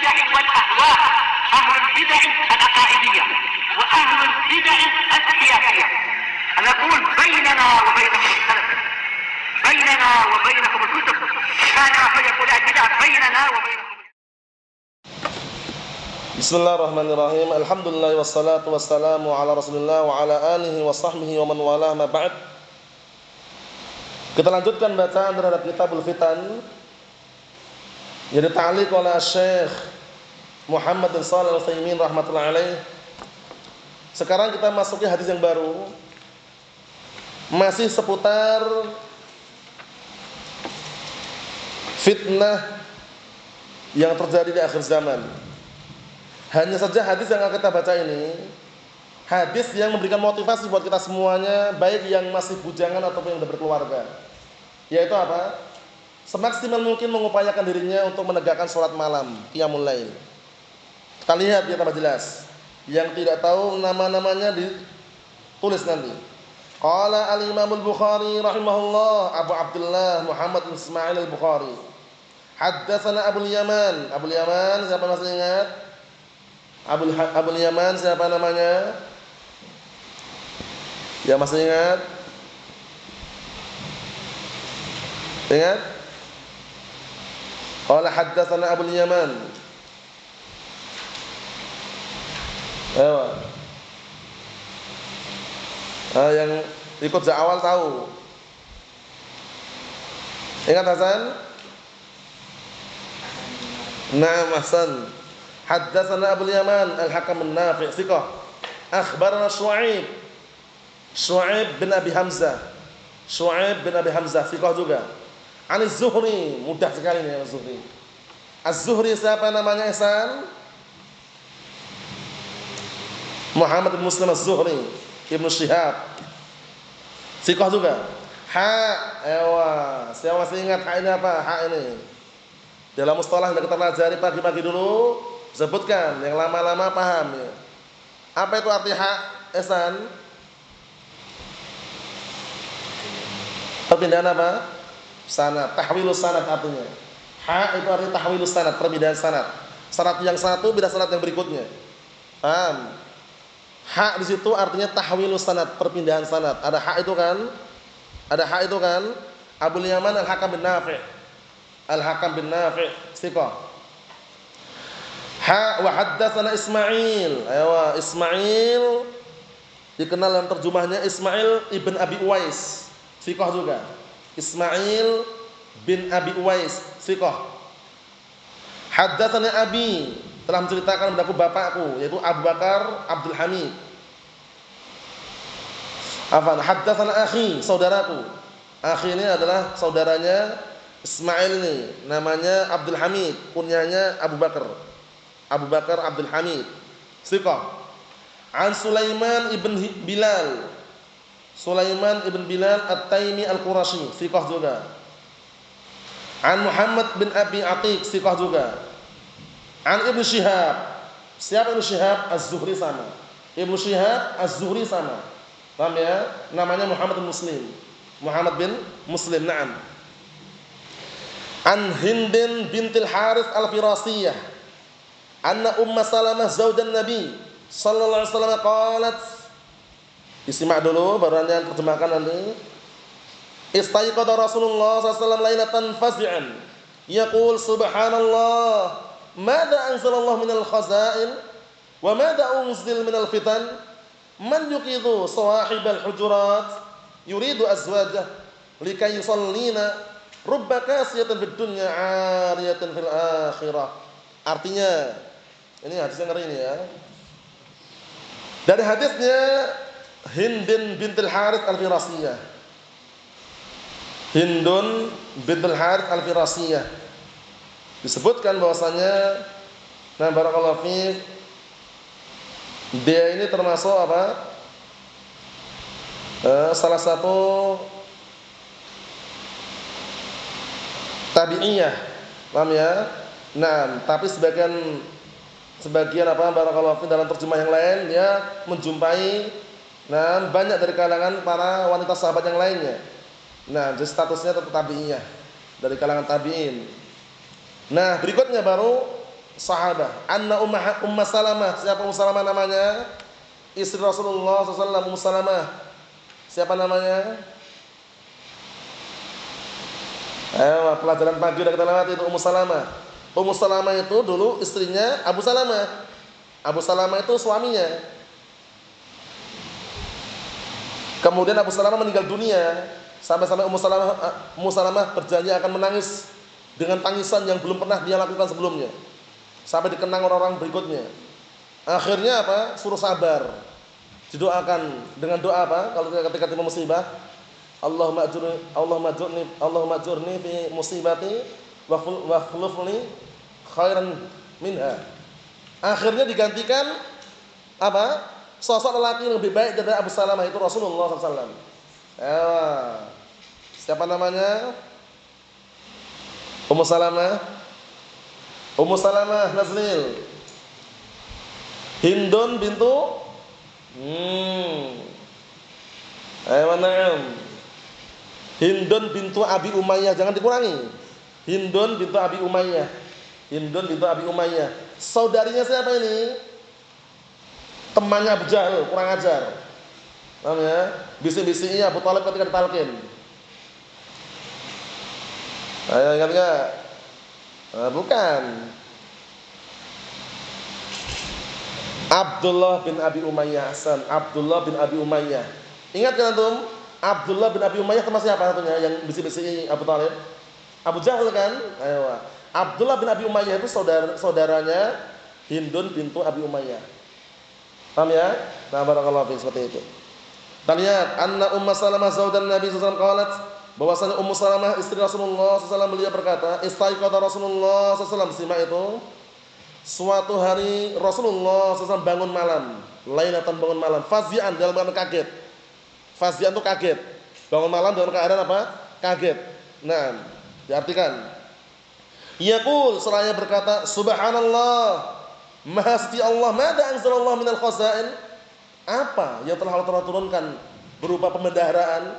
البدع والأهواء، أهل البدع العقائدية وأهل البدع السياسية. نقول بيننا وبينكم السلف، بيننا وبينكم الكتب، كان فيقول البدع بيننا وبينكم. Bismillahirrahmanirrahim. Alhamdulillah wassalatu wassalamu ala Rasulillah wa ala alihi wa sahbihi wa man walah ma ba'd. Kita lanjutkan bacaan terhadap Kitabul Fitan yang dita'liq oleh Syekh Muhammad bin Shalih Al-Utsaimin rahimatullah alaih. Sekarang kita masuki hadis yang baru, masih seputar fitnah yang terjadi di akhir zaman. Hanya saja hadis yang akan kita baca ini hadis yang memberikan motivasi buat kita semuanya, baik yang masih bujangan ataupun yang sudah berkeluarga. Yaitu apa? Semaksimal mungkin mengupayakan dirinya untuk menegakkan salat malam, qiyamul lail. Kita lihat biar tambah jelas. Yang tidak tahu nama-namanya ditulis nanti. Qala al-Imam al-Bukhari rahimahullah, Abu Abdullah Muhammad bin Ismail al-Bukhari. Haddatsana Abul Yaman. Abul Yaman siapa masih ingat? Abul Yaman siapa namanya? Ya masih ingat? Ingat? Qala haddatsana Abul Yaman. Ayo. Yang ikut sejak awal tahu. Ingat Hasan? Naam Hasan. Haddatsana Abul Yaman Al-Hakam An-Nafi' thiqah. Akhbarana Syu'aib bin Abi Hamzah. Syu'aib bin Abi Hamzah thiqah juga. An Az-Zuhri, mudah sekali nih Az-Zuhri. Az-Zuhri siapa namanya Ihsan? Muhammad bin Muslim Az-Zuhri, Ibnu Syihab. Thiqah juga. Siapa masih ingat ha ini apa? Ha ini. Dalam mustalah yang kita pelajari pagi-pagi dulu, sebutkan yang lama-lama paham ya. Apa itu arti ha, Ihsan? Perpindahan apa? Sanad, tahwilus sanad artinya. Ha itu artinya tahwilus sanad, perpindahan sanad. Sanad yang satu beda sanad yang berikutnya. Paham? Ha di situ artinya tahwilus sanad, perpindahan sanad. Ada ha itu kan? Ada ha itu kan? Abul Yaman Al-Hakam bin Nafi'. Al-Hakam bin Nafi' thiqah. Ha wa haddatsana Ismail. Ayo Ismail dikenal dalam terjemahnya Ismail ibn Abi Uwais. Thiqah juga. Ismail bin Abi Uwais thiqah. Haddatsana Abi, telah menceritakan kepadaku bapakku yaitu Abu Bakar Abdul Hamid. Haddatsana akhi, saudaraku. Akhi ini adalah saudaranya Ismail ini, namanya Abdul Hamid, kunyanya Abu Bakar. Abu Bakar Abdul Hamid thiqah. An Sulaiman ibn Bilal. Sulaiman ibn Bilal At-Taimi Al-Qurashi thiqah juga. An Muhammad bin Abi Atiq thiqah juga. An Ibnu Syihab. Siapa Ibnu Syihab? Az-Zuhri sama. Ibnu Syihab Az-Zuhri sama. Paham ya? Namanya Muhammad bin Muslim. Muhammad bin Muslim, na'am. An Hindin bintil Harith Al-Firasiyah. Anna Umma Salamah zaujan Nabi sallallahu alaihi wasallam qalat. Disimak dulu baru nanti terjemahkan nanti. Istayqadha Rasulullah sallallahu alaihi wasallam lailatan fazi'an yaqul subhanallah madza anzalallahu minal khaza'in wa madza unzil minal fitan man yuqidhu sawahibal hujurat yuridu azwajah likay yusallina rubba kasiyatin fid dunya 'ariyatin fil akhirah. Artinya ini hadisnya ngeri ini ya. Dari hadisnya Hindun bintul Harith Al-Firasiyah. Hindun bintul Harith Al-Firasiyah. Disebutkan bahwasanya nah barakallahu fiik dia ini termasuk apa? Salah satu tabi'iyah. Paham ya? Nah, tapi sebagian apa barakallahu fiik dalam terjemah yang lain dia menjumpai banyak dari kalangan para wanita sahabat yang lainnya. Nah, jadi statusnya tetap tabi'iyah dari kalangan tabi'in. Nah, berikutnya baru sahabat. Anna Ummu Salamah. Siapa Ummu Salamah namanya? Istri Rasulullah SAW. Ummu Salamah. Siapa namanya? Ayo, pelajaran pagi udah kita lewati itu Ummu Salamah. Ummu Salamah itu dulu istrinya Abu Salamah. Abu Salamah itu suaminya. Kemudian Abu Salamah meninggal dunia. Sampai-sampai Ummu Salamah berjanji akan menangis dengan tangisan yang belum pernah dia lakukan sebelumnya. Sampai dikenang orang-orang berikutnya. Akhirnya apa? Suruh sabar. Didoakan dengan doa apa? Kalau ketika timpa musibah, Allahumma ajurni fi musibati wa khulufni khairan minha. Akhirnya digantikan apa? Sosok lelaki yang lebih baik dari Abu Salamah itu Rasulullah SAW. Siapa namanya? Ummu Salamah. Ummu Salamah Nazlil. Hindun bintu na'am. Hindun bintu Abi Umayyah, jangan dikurangi. Hindun bintu Abi Umayyah. Hindun bintu Abi Umayyah. Saudarinya siapa ini? Temannya Abu Jahal, kurang ajar. Paham ya? Bisik-bisiknya Abu Thalib ketika ditalqin. Ayo ingat enggak? Bukan. Abdullah bin Abi Umayyah Hasan. Abdullah bin Abi Umayyah. Ingat kan antum? Abdullah bin Abi Umayyah termasuk siapa satunya yang bisik-bisik Abu Thalib? Abu Jahal kan? Ayo. Abdullah bin Abi Umayyah itu saudaranya Hindun bintu Abi Umayyah. Paham ya? Nah, barakallahu fiik seperti itu. Kita lihat anna Ummu Salamah zaujan Nabi sallallahu alaihi wasallam qalat, bahwasanya Ummu Salamah istri Rasulullah sallallahu alaihi wasallam beliau berkata, istaiqadha Rasulullah sallallahu alaihi wasallam, simak itu. Suatu hari Rasulullah SAW bangun malam, lailatan bangun malam, fazi'an dalam keadaan kaget. Fazi'an itu kaget. Bangun malam dalam keadaan apa? Kaget. Nah, diartikan. Yaqul, seraya berkata, Subhanallah, Maha Suci Allah, mada anzalallahu minal khazain? Apa yang telah Allah turunkan berupa pembendaharaan,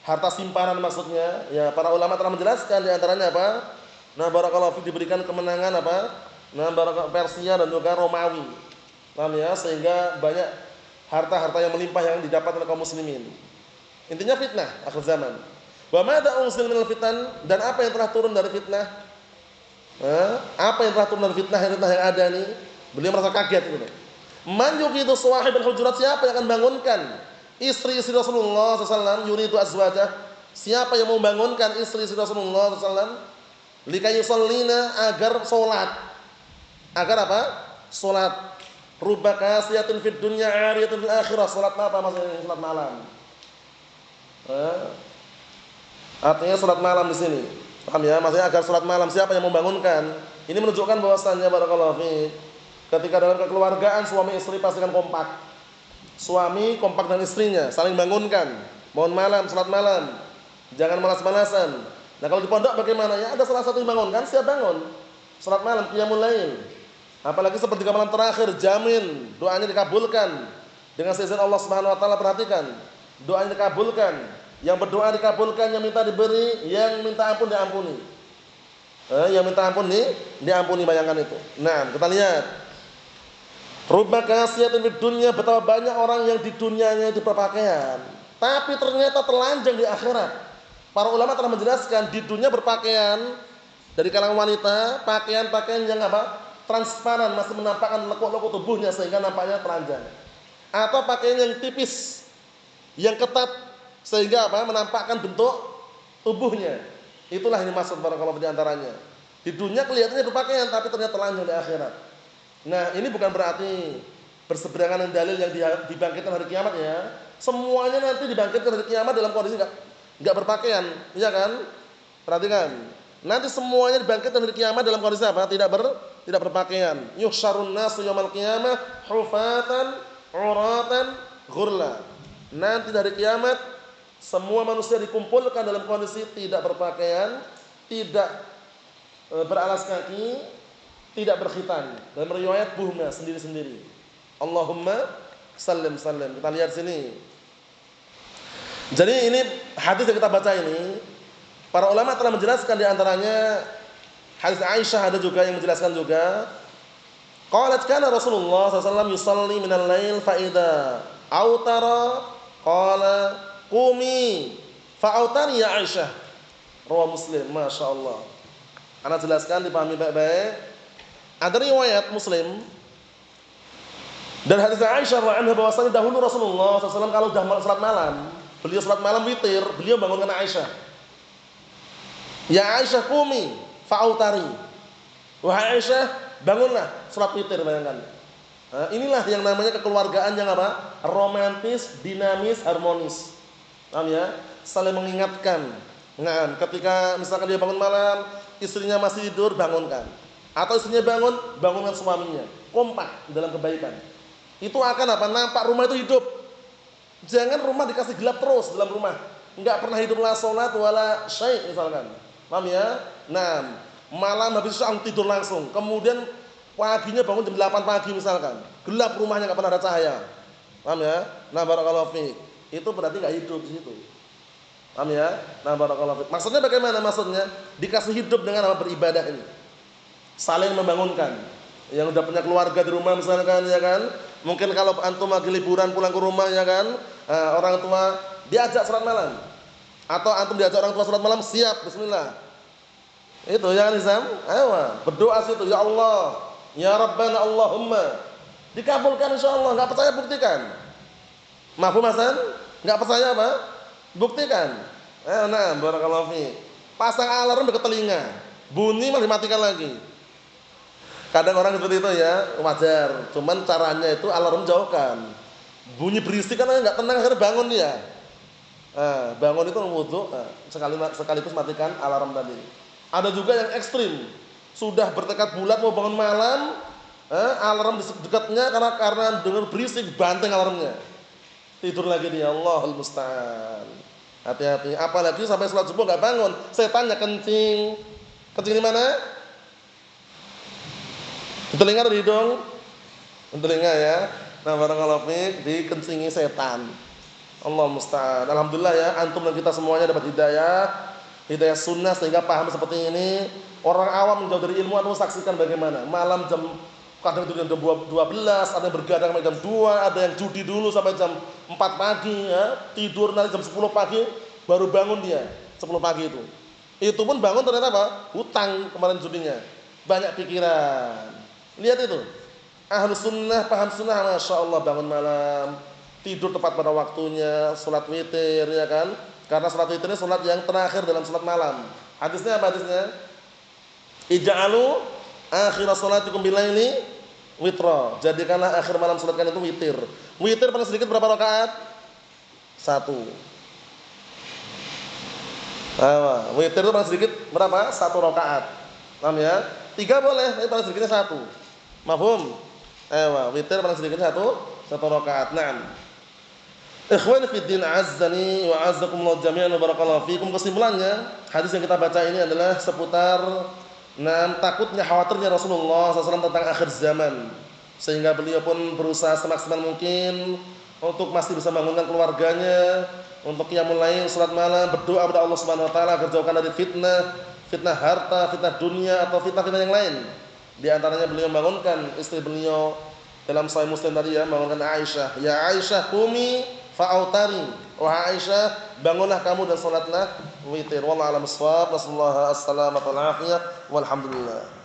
harta simpanan maksudnya? Ya, para ulama telah menjelaskan di antaranya apa? Nah, barakallahu fiik, diberikan kemenangan apa? Nah, barakallahu Persia dan juga Romawi. Paham ya? Sehingga banyak harta-harta yang melimpah yang didapat oleh kaum muslimin. Intinya fitnah akhir zaman. Wa madza unzil minal fitan, dan apa yang telah turun dari fitnah? Apa yang telah turun dari fitnah yang ada nih? Beliau merasa kaget gitu. Man yuqidu sawahibul hujurat, siapa yang akan bangunkan istri-istri Rasulullah SAW, yuridu azwajah, siapa yang mau bangunkan istri-istri Rasulullah SAW, likai yusallina, agar salat. Agar apa? Salat. Rubba kasiyatun fid dunya 'ariyatun fil akhirah. Salat apa maksudnya? Salat malam. Artinya salat malam di sini. Paham ya? Maksudnya agar salat malam, siapa yang membangunkan? Ini menunjukkan bahwasannya barakallahu fiik, ketika dalam kekeluargaan suami istri pastikan kompak. Suami kompak dengan istrinya, saling bangunkan. Bangun malam, salat malam. Jangan malas-malasan. Nah, kalau di pondok bagaimana? Ya ada salah satu yang bangunkan, siap bangun. Salat malam, qiyamul lail. Apalagi sepertiga malam terakhir, jamin doanya dikabulkan dengan seizin Allah Subhanahu wa taala. Perhatikan, doanya dikabulkan, yang berdoa dikabulkan, yang minta diberi, yang minta ampun diampuni. Yang minta ampun diampuni, bayangkan itu. Nah, kita lihat. Rubba kasiyatun fid dunya, betapa banyak orang yang di dunianya itu berpakaian, tapi ternyata telanjang di akhirat. Para ulama telah menjelaskan di dunia berpakaian dari kalangan wanita, pakaian-pakaian yang apa? Transparan, masih menampakkan lekuk-lekuk tubuhnya sehingga nampaknya telanjang. Atau pakaian yang tipis, yang ketat sehingga apa? Menampakkan bentuk tubuhnya. Itulah ini maksud barakallahu di antaranya. Di dunia kelihatannya berpakaian tapi ternyata telanjang di akhirat. Nah, ini bukan berarti berseberangan dengan dalil yang dibangkitkan hari kiamat ya. Semuanya nanti dibangkitkan hari kiamat dalam kondisi enggak berpakaian, iya kan? Perhatikan. Nanti semuanya dibangkitkan hari kiamat dalam kondisi apa? Tidak berpakaian. Yuhsyarun nasu yaumil qiyamah hufatan, uratan, ghurla. Nanti dari kiamat semua manusia dikumpulkan dalam kondisi tidak berpakaian, tidak beralas kaki, tidak berkhitan. Dalam riwayat buhma sendiri-sendiri. Allahumma sallim sallim. Kita lihat sini. Jadi ini hadis yang kita baca ini, para ulama telah menjelaskan di antaranya Hadis Aisyah ada juga yang menjelaskan juga. Qalat kana Rasulullah sallallahu alaihi wasallam yusalli minal lail fa idza autara qala qumi fa autani ya Aisyah. Rawi Muslim, masyaallah. Ana jelaskan dipahami baik-baik. Ada riwayat Muslim dan hadis Aisyah radhiyallahu anha bahwasanya dahulu Rasulullah SAW kalau sudah salat malam, beliau salat malam witir, beliau bangunkan Aisyah. Ya Aisyah qumi fa'autari. Wahai Aisyah, bangunlah salat witir, bayangkan. Nah, inilah yang namanya kekeluargaan yang apa? Romantis, dinamis, harmonis. Paham ya? Saling mengingatkan. Nah, ketika misalkan dia bangun malam, istrinya masih tidur, bangunkan. Atau istrinya bangun, bangunkan suaminya. Kompak dalam kebaikan. Itu akan apa? Nampak rumah itu hidup. Jangan rumah dikasih gelap terus dalam rumah. Enggak pernah hidup la salat wala syai' misalkan. Paham ya? Nah, malam habis itu tidur langsung. Kemudian paginya bangun jam 8 pagi misalkan. Gelap rumahnya enggak pernah ada cahaya. Paham ya? Nah, barakallahu fiik. Itu berarti enggak hidup di situ. Paham ya? Nah, barakallahu fiik. Maksudnya bagaimana maksudnya? Dikasih hidup dengan apa? Beribadah ini. Saling membangunkan. Yang udah punya keluarga di rumah misalkan, ya kan? Mungkin kalau antum lagi liburan pulang ke rumah, ya kan? Orang tua diajak salat malam. Atau antum diajak orang tua salat malam, siap, bismillah. Itu ya Nizam. Ayo, berdoa situ, ya Allah, ya Rabbana Allahumma. Dikabulkan insyaallah. Enggak percaya buktikan. Mafhum Hasan? Enggak percaya apa? Buktikan. Nah, barakallahu fiik. Pasang alarm dekat telinga. Bunyi malah dimatikan lagi. Kadang orang seperti itu ya, wajar. Cuman caranya itu alarm jauhkan. Bunyi berisik kan enggak tenang, akhirnya bangun dia. Bangun itu wudu, sekaligus matikan alarm tadi. Ada juga yang ekstrim. Sudah bertekad bulat mau bangun malam, alarm di dekatnya karena dengar berisik, banteng alarmnya. Tidur lagi dia, Allahul musta'an. Hati-hati, apalagi sampai salat subuh enggak bangun. Setannya kencing. Kencing di mana? Di telinga atau di hidung? Di telinga ya. Nah, barakallahu fiik, dikencingi setan. Allah musta'an. Alhamdulillah ya, antum dan kita semuanya dapat hidayah sunnah sehingga paham seperti ini. Orang awam menjauh dari ilmu, antum saksikan bagaimana malam kadang itu jam 12, ada yang bergadang sampai jam 2, ada yang judi dulu sampai jam 4 pagi ya. Tidur nanti jam 10 pagi baru bangun dia. 10 pagi itu. Itu pun bangun ternyata apa? Hutang kemarin judinya. Banyak pikiran. Lihat itu, ahlus sunnah, paham sunnah, masya Allah, bangun malam, tidur tepat pada waktunya, sholat witir, ya kan? Karena sholat witir ini sholat yang terakhir dalam sholat malam. Hadisnya apa hadisnya? Ija'alu akhira sholatikum bilaili witra. Jadikanlah akhir malam sholat kalian itu witir. Witir paling sedikit berapa rakaat? 1. Witir itu paling sedikit berapa? 1 rakaat. Paham ya? 3 boleh, tapi paling sedikitnya 1. Mafhum? Witir paling sedikit 1 rakaat. Naam. Ikhwani fi din azzani wa azzakumullah jami'an wa barakallahu fikum. Kesimpulannya, hadis yang kita baca ini adalah seputar takutnya, khawatirnya Rasulullah SAW tentang akhir zaman. Sehingga beliau pun berusaha semaksimal mungkin untuk masih bisa membangunkan keluarganya, untuk qiyamul lail, salat malam, berdoa kepada Allah Subhanahu wa taala agar jauhkan dari fitnah harta, fitnah dunia atau fitnah-fitnah yang lain. Di antaranya beliau membangunkan istri beliau dalam Sahih Muslim tadi ya, membangunkan Aisyah. Ya Aisyah qumi fa'autari. Wahai Aisyah, bangunlah kamu dan salatlah witir. Wallahu a'lam bissawab. Nasallahu as-salamata wal afiyah. Walhamdulillah.